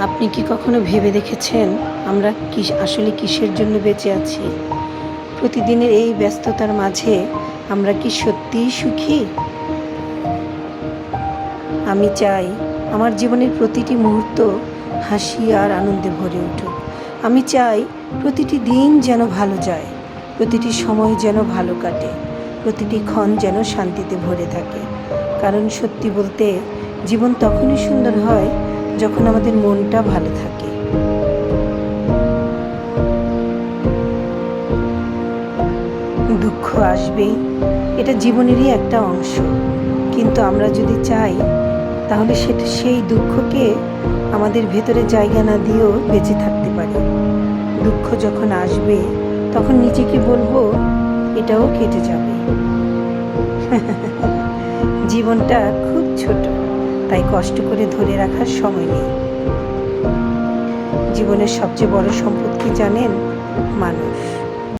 আপনি কি কখনো ভেবে দেখেছেন আমরা আসলে কিসের জন্য বেঁচে আছি? প্রতিদিনের এই ব্যস্ততার মাঝে আমরা কি সত্যিই সুখী? আমি চাই আমার জীবনের প্রতিটি মুহূর্ত হাসি আর আনন্দে ভরে উঠুক। আমি চাই প্রতিটি দিন যেন ভালো যায়, প্রতিটি সময় যেন ভালো কাটে, প্রতিটি ক্ষণ যেন শান্তিতে ভরে থাকে। কারণ সত্যি বলতে জীবন তখনই সুন্দর হয় যখন আমাদের মনটা ভালো থাকে। দুঃখ আসবেই, এটা জীবনেরই একটা অংশ। কিন্তু আমরা যদি চাই তাহলে সেই দুঃখকে আমাদের ভেতরে জায়গা না দিয়েও বেঁচে থাকতে পারি। দুঃখ যখন আসবে তখন নিজেকে বলবো এটাও কেটে যাবে। জীবনটা খুব ছোট, তাই কষ্ট করে ধরে রাখার সময় নেই। জীবনের সবচেয়ে বড় সম্পদ কি জানেন? মানুষ।